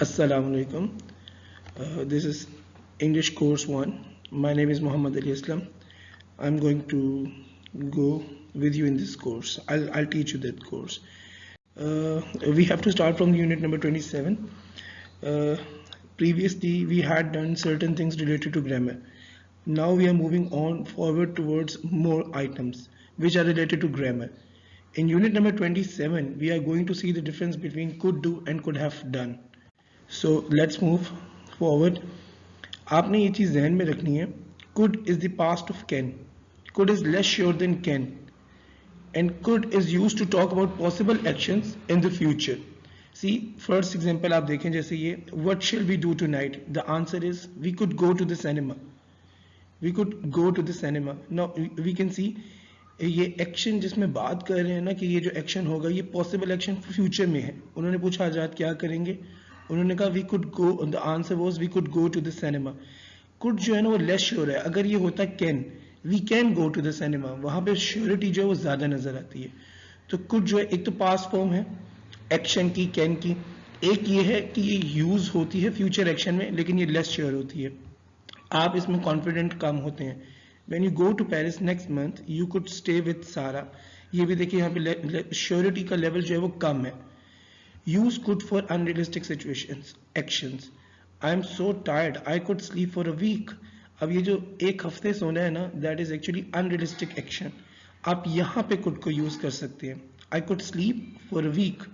Assalamu alaikum. This is English course 1. My name is Muhammad Ali Islam. I'm going to go with you in this course. I'll teach you that course. We have to start from unit number 27. Previously we had done certain things related to grammar. Now we are moving on forward towards more items which are related to grammar. In unit number 27 we are going to see the difference between could do and could have done. So let's move forward. आपने ये चीज़ ध्यान में रखनी है. Could is the past of can. Could is less sure than can. And could is used to talk about possible actions in the future. See, first example आप देखें जैसे ये What shall we do tonight? The answer is we could go to the cinema. We could go to the cinema. Now we can see ये action जिसमें बात कर रहे हैं ना कि ये जो एक्शन होगा ये पॉसिबल एक्शन फ्यूचर में है. उन्होंने पूछा आजाद क्या करेंगे, उन्होंने कहा we could go, the answer was we could go to the cinema. Could जो है ना वो लेस श्योर है. अगर ये होता can, we can go to the cinema, वहां पे श्योरिटी जो है वो ज्यादा नजर आती है. तो कुड जो है एक तो पास्ट फॉर्म है एक्शन की, कैन की. एक ये है कि ये यूज होती है फ्यूचर एक्शन में लेकिन ये लेस श्योर होती है. आप इसमें कॉन्फिडेंट कम होते हैं. When you go to Paris next month you could stay with Sara. ये भी देखिए यहाँ पे श्योरिटी का लेवल जो है वो कम है. Use could for unrealistic situations, actions. I am so tired. I could sleep for a week. अब ये जो एक हफ्ते सोना है ना, that is actually unrealistic action. आप यहाँ पे could को use कर सकते हैं. I could sleep for a week.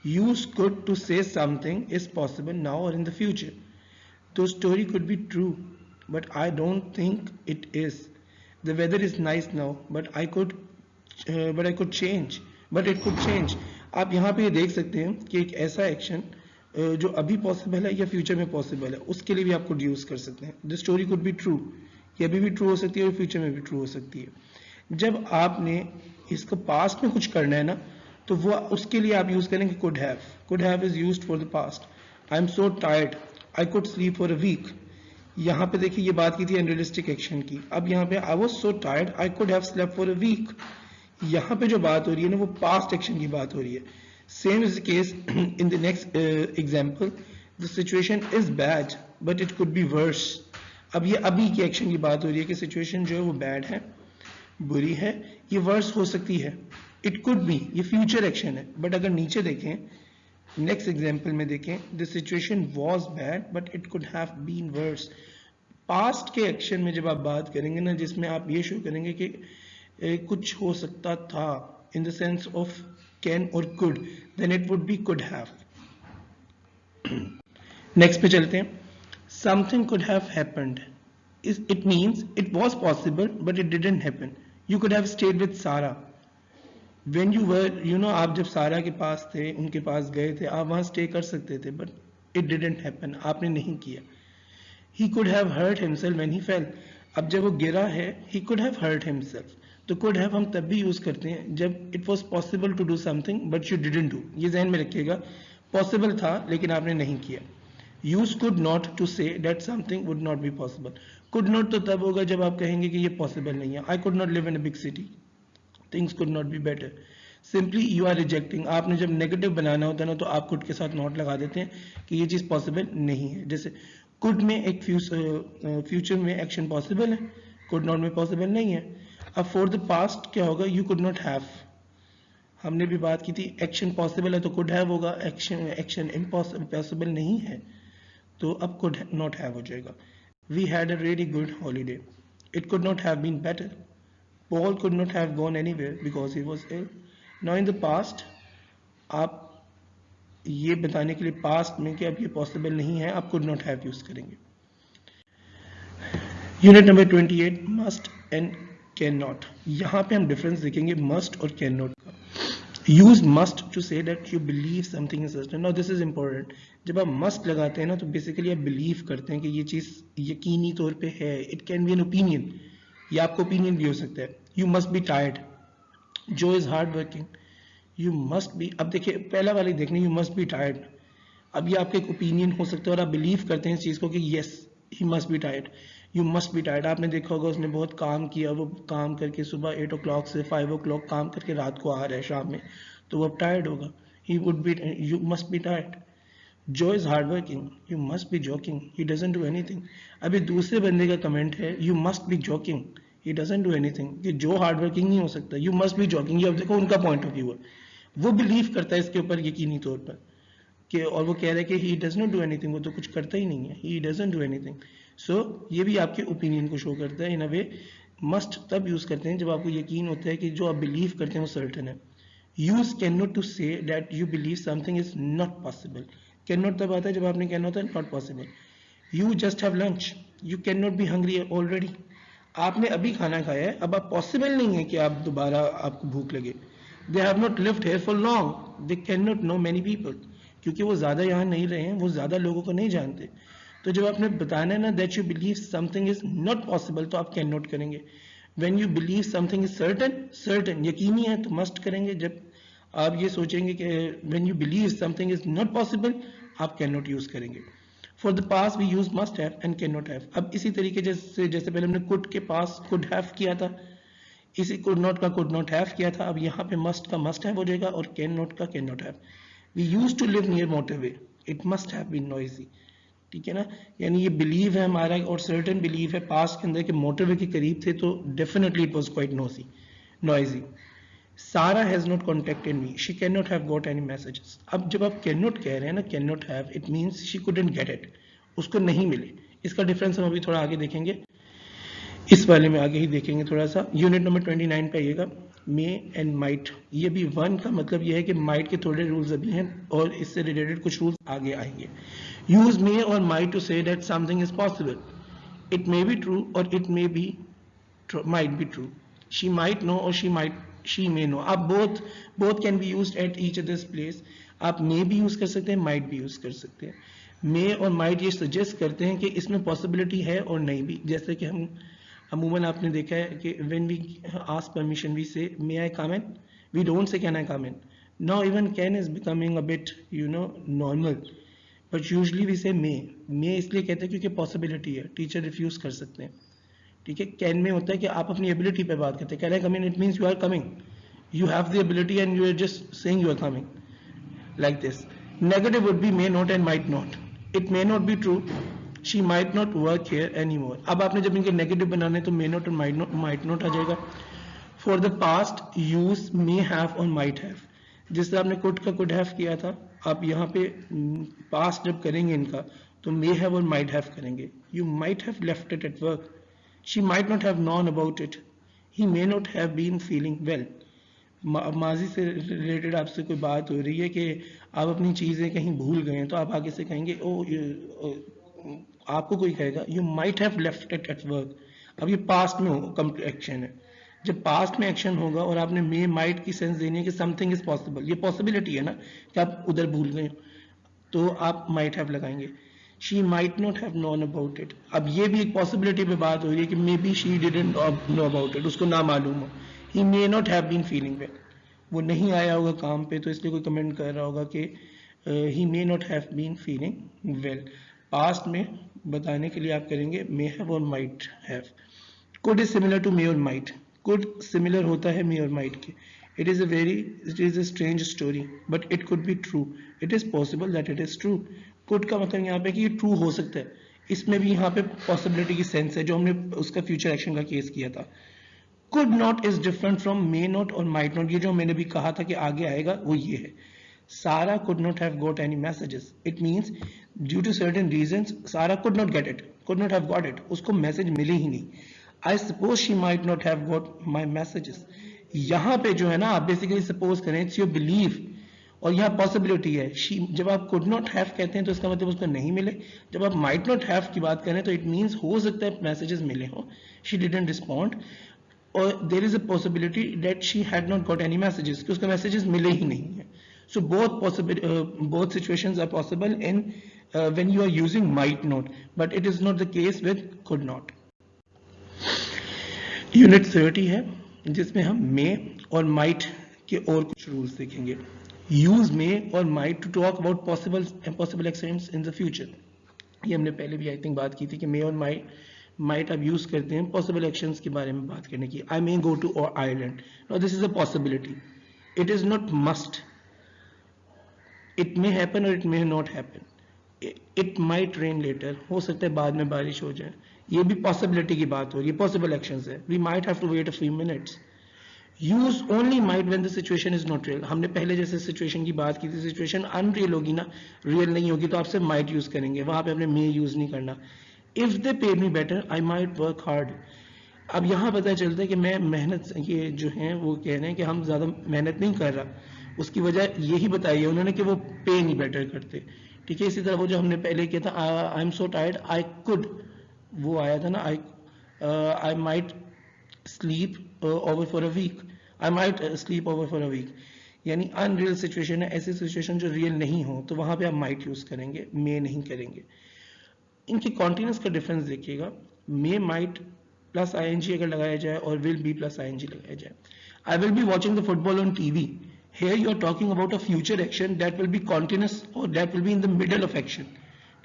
Use could to say something is possible now or in the future. The story could be true, but I don't think it is. The weather is nice now, but I could change. But it could change. आप यहाँ पे ये देख सकते हैं कि एक ऐसा एक्शन जो अभी पॉसिबल है या फ्यूचर में पॉसिबल है, उसके लिए भी आप कुड यूज कर सकते हैं. The story could be true, ये अभी भी ट्रू हो सकती है और फ्यूचर में भी ट्रू हो सकती है. जब आपने इसको पास्ट में कुछ करना है ना, तो वो उसके लिए आप यूज करेंगे could have. Could have is used for the past. I am so tired, I could sleep for a week. यहाँ पे देखिए ये बात की थी अनरियलिस्टिक एक्शन की. अब यहाँ पे I was so tired, I could have slept for a week. यहाँ पे जो बात हो रही है ना वो पास्ट एक्शन की बात हो रही है. Same is the case in the next example. The situation is bad but it could B verse. अब ये अभी की एक्शन की बात हो रही है कि सिचुएशन जो है वो बैड है, बुरी है, ये वर्स हो सकती है. इट कुड बी, ये फ्यूचर एक्शन है. बट अगर नीचे देखें नेक्स्ट एग्जांपल में देखें, the situation was bad but it could have been worse. Past के एक्शन में जब आप बात करेंगे ना जिसमें आप ये शो करेंगे कि कुछ हो सकता था in the sense of can और could, then it would be could have. Next पे चलते हैं. Something could have happened. It means it was possible but it didn't happen. You could have stayed with Sara. When you were आप जब सारा के पास थे, उनके पास गए थे, आप वहां स्टे कर सकते थे बट इट डिडंट हैपन, आपने नहीं किया. He could have hurt himself when he fell. अब जब वो गिरा है, he could have hurt himself. तो कुड हैव हम तब भी यूज करते हैं जब it was possible to do something but you didn't do. ये ध्यान में रखिएगा, पॉसिबल था लेकिन आपने नहीं किया. Use could not to say that something would not be possible. Could not तो तब होगा जब आप कहेंगे कि ये पॉसिबल नहीं है. I could not live in a big city, things could not be better. Simply you are rejecting. आपने जब नेगेटिव बनाना होता है ना तो आप कुड के साथ नॉट लगा देते हैं कि ये चीज पॉसिबल नहीं है. जैसे कुड में एक फ्यूचर में एक्शन पॉसिबल है, कुड नॉट में पॉसिबल नहीं है. अब फॉर द पास्ट क्या होगा, यू कुड नॉट हैव. हमने भी बात की थी एक्शन पॉसिबल है तो कुड हैव होगा, एक्शन इम्पॉसिबल नहीं है तो अब कुड नॉट हैव हो जाएगा. We had a really good holiday. It could not have been better. Paul could not have gone anywhere because he was ill. Now in the past आप ये बताने के लिए पास्ट में कि अब ये पॉसिबल नहीं है, आप कुड नॉट हैव यूज करेंगे. Unit number 28 must and can not. यहाँ पे हम डिफरेंस देखेंगे मस्ट और कैन नॉट का. Use must to say that you believe something is certain. Now this is important. जब आप मस्ट लगाते हैं ना तो बेसिकली आप बिलीव करते हैं कि ये चीज यकीनी तौर पे है. It can be an opinion, ये आपका ओपिनियन भी हो सकता है. You must be tired. जो is hard working. You must be. अब देखिए पहला वाली देखने, यू मस्ट बी टायर्ड. अब ये आपका एक ओपिनियन हो सकता है और आप बिलीव करते हैं इस चीज को कि yes he must be tired. You must be tired. आपने देखा होगा उसने बहुत काम किया, वो काम करके सुबह 8 o'clock से 5 o'clock काम करके रात को आ रहा है शाम में, तो वो अब टायर्ड होगा. He would be, you must be tired. जो is hard working, you must be joking, he doesn't do anything. अभी दूसरे बंदे का कमेंट है you must be joking, he doesn't do anything, कि जो हार्ड वर्किंग नहीं हो सकता, यू मस्ट बी जोकिंग। ये अब देखो उनका पॉइंट ऑफ व्यू है, वो बिलीव करता है इसके ऊपर यकीनी तौर पर कि, और वो कह रहा है कि he does not do anything, वो तो कुछ करता ही नहीं है, ही डजंट डू एनीथिंग। सो ये भी आपके ओपिनियन को शो करता है इन अ वे। मस्ट तब यूज करते हैं जब आपको यकीन होता है कि जो आप बिलीव करते हैं वो सर्टेन है। Use can not to say that you believe something is not possible. Can not तब आता है जब आपने कहना होता है not possible. You just have lunch, you can not be hungry already. आपने अभी खाना खाया है, अब आप पॉसिबल नहीं है कि आप दोबारा आपको भूख लगे। They have not lived here for long, they can not know many people, क्योंकि वो ज़्यादा यहाँ नहीं रहे हैं, वो ज़्यादा लोगों को नहीं जानते। तो जब आपने बताना है ना that you believe something is not possible, तो आप कैन नॉट करेंगे। When you believe something is certain, certain यकीनी है, तो मस्ट करेंगे। जब आप ये सोचेंगे कि when you believe something is not possible, आप कैन नॉट यूज करेंगे। For the past we use must have and can not have. अब इसी तरीके जैसे पहले हमने कुड के पास कुड हैव किया था, इसी कुड नॉट का कुड नॉट हैव किया था, अब यहाँ पे मस्ट का मस्ट हैव हो जाएगा और कैन नॉट का can not have. We use to live near motorway, it must have been noisy. ठीक है ना, यानी ये बिलीव है हमारा और सर्टेन बिलीव है पास के अंदर कि मोटरवे के करीब थे, तो definitely it was quite noisy. Sara has not contacted me, she can not have got any messages. अब जब आप कैन नॉट कह रहे हैं ना, can not have, it means she couldn't get it, उसको नहीं मिले। इसका डिफरेंस हम अभी थोड़ा आगे देखेंगे, इस वाले में आगे ही देखेंगे थोड़ा सा। यूनिट नंबर 29 पे आइएगा। मे एंड माइट, ये भी वन का मतलब ये है कि माइट के थोड़े रूल्स अभी हैं और इससे रिलेटेड कुछ रूल्स आगे आएंगे। यूज मे और might to say that something is possible. It may be true और it may be might be true. She might know or she may know. आप both can be used at each other's place. आप may भी use कर सकते हैं, might भी use कर सकते हैं। may और might ये सजेस्ट करते हैं कि इसमें पॉसिबिलिटी है और नहीं भी। जैसे कि हम अमूमन आपने देखा है कि when we ask permission we say may I come in, we don't say can I come in. Now even can is becoming a bit normal, but usually we say may इसलिए कहते हैं क्योंकि पॉसिबिलिटी है, teacher refuse कर सकते हैं। ठीक है, कैन में होता है कि आप अपनी एबिलिटी पे बात करते हैं, can I come in, it means you are coming, you have the ability and you are just saying you are coming like this. Negative would be may not and might not, it may not be true, she might not work here any more. अब आपने जब इनके negative बनाने तो may not और might not आ जाएगा। For the past use may have और माइट हैव, जिस तरह आपने कुड का कुड हैव किया था, आप यहाँ पे पास्ट जब करेंगे इनका तो मे हैव और माइट हैव करेंगे। You might have left it at work, she might not have known about it, he may not have been feeling well। माजी से रिलेटेड आपसे कोई बात हो रही है कि आप अपनी चीज़ें कहीं भूल गए हैं, तो आप आगे से कहेंगे आपको कोई कहेगा you might have left it at work. अब ये पास्ट में हो एक्शन है, जब पास्ट में एक्शन होगा और आपने मे माइट की सेंस देनी है कि समथिंग इज पॉसिबल, ये पॉसिबिलिटी है ना कि आप उधर भूल गए, तो आप माइट हैव लगाएंगे। She might not have known about it, अब ये भी एक पॉसिबिलिटी पे बात हो रही है कि maybe she didn't know about it, उसको ना मालूम हो। He may not have been feeling well, वो नहीं आया होगा काम पे, तो इसलिए कोई कमेंट कर रहा होगा कि he may not have been feeling well. Past में बताने के लिए आप करेंगे मे हैव और might have. Could is similar to may और माइट, कुड सिमिलर होता है मे और माइट के। It is a strange story but it could be true, it is possible that it is true. Could का मतलब यहाँ पे कि ये ट्रू हो सकता है, इसमें भी यहाँ पे पॉसिबिलिटी की सेंस है, जो हमने उसका फ्यूचर एक्शन का केस किया था। Could not is different from May not और माइट नॉट, ये जो मैंने भी कहा था कि आगे आएगा वो ये है। Sara could not have got any messages, it means due to certain reasons Sara could not get it, could not have got it, उसको मैसेज मिले ही नहीं। I suppose she might not have got my messages, यहाँ पे जो है ना आप बेसिकली सपोज करें, इट्स योर बिलीव, और यहाँ पॉसिबिलिटी है। शी, जब आप कुड नॉट हैव कहते हैं तो इसका मतलब उसको नहीं मिले, जब आप माइट नॉट हैव की बात करें तो इट मींस हो सकता है मैसेजेस मिले हो, शी डिडंट रिस्पॉन्ड, और there is a possibility that she had not got any messages, कि उसको मैसेजेस मिले ही नहीं है। So both situations are possible in when you are using might not, but it is not the case with could not। Unit 30 है जिसमें हम मे और माइट के और कुछ रूल्स देखेंगे। यूज मे और might to talk about possible accidents in the future, ये हमने पहले भी आई थिंक बात की थी कि मे और माइट आप यूज करते हैं पॉसिबल एक्शंस के बारे में बात करने की। I may go to Ireland, now this is a possibility, it is not must, it may happen और it may not happen. It might rain later, हो सकता है बाद में बारिश हो जाए, ये भी पॉसिबिलिटी की बात हो रही है, पॉसिबल एक्शंस है, we might have to wait a few minutes. Use only might when the situation is not real, हमने पहले जैसे सिचुएशन की बात की थी, सिचुएशन अनरियल होगी ना, रियल नहीं होगी, तो आप सिर्फ माइट यूज करेंगे, वहां पे आपने मे यूज नहीं करना। इफ दे पे me better I might work hard, अब यहाँ पता चलता है कि मैं मेहनत, ये जो है वो कह रहे हैं कि हम ज़्यादा मेहनत नहीं कर रहा, उसकी वजह यही बताई है उन्होंने कि वो पे नहीं बेटर करते। ठीक है, इसी तरह वो जो हमने पहले किया था, I am so tired I could, वो आया था ना, I might sleep over for a week, I might sleep over for a week, यानी अनरियल सिचुएशन है, ऐसी सिचुएशन जो रियल नहीं हो तो वहां पे आप माइट यूज करेंगे, मे नहीं करेंगे। इनके कॉन्टिन्यूस का डिफरेंस देखिएगा, मे माइट प्लस आईएनजी अगर लगाया जाए और विल बी प्लस आईएनजी लगाया जाए। I will be watching the football on TV, here you are talking about a future action that will be continuous or that will be in the middle of action।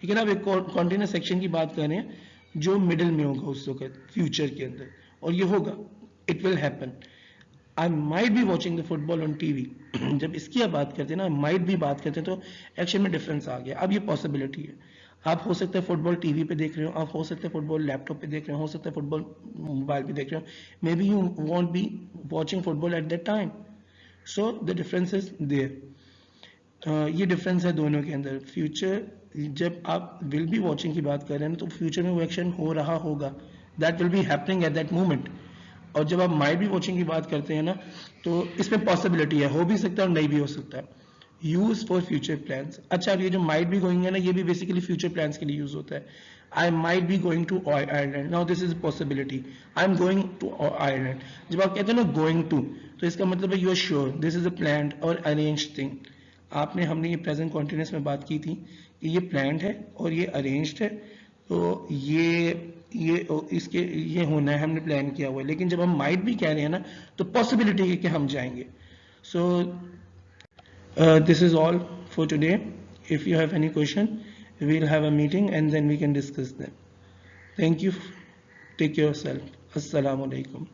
ठीक है ना, अब एक continuous action की बात कर रहे हैं जो मिडिल में होगा उस वक्त फ्यूचर के अंदर, और ये होगा, it will happen. I might be watching the football on TV, जब इसकी आप बात करते हैं ना, माइट भी बात करते हैं, तो एक्शन में डिफरेंस आ गया। अब ये पॉसिबिलिटी है, आप हो सकता है फुटबॉल टीवी पे देख रहे हो, आप हो सकता है फुटबॉल लैपटॉप पे देख रहे हो सकता है फुटबॉल मोबाइल पे देख रहे हो, maybe you won't be watching football at that time, so the difference is there. ये डिफरेंस है दोनों के अंदर। फ्यूचर, जब आप विल बी वॉचिंग की बात कर रहे हैं तो फ्यूचर में वो एक्शन हो रहा होगा, that will be happening at that moment. और जब आप माइट बी वॉचिंग की बात करते हैं ना, तो इसमें पॉसिबिलिटी है, हो भी सकता है और नहीं भी हो सकता है। यूज फॉर फ्यूचर प्लान्स, अच्छा अब ये जो माइट बी गोइंग है ना, ये भी बेसिकली फ्यूचर प्लान्स के लिए यूज होता है। I might be going to Ireland, now this is possibility, I am going to Ireland. जब आप कहते हैं ना गोइंग टू, तो इसका मतलब है you are sure, this is a planned और अरेंज थिंग। आपने, हमने ये प्रेजेंट कॉन्टिन्यूस में बात की थी कि ये प्लान्ड है और ये अरेंज्ड है, तो ये इसके ये होना है, हमने प्लान किया हुआ है। लेकिन जब हम माइट भी कह रहे हैं ना, तो पॉसिबिलिटी है कि हम जाएंगे। सो this is all for today. If you have any question, we'll have a meeting and then we can discuss them. Thank you. Take care of yourself. Assalamu alaikum.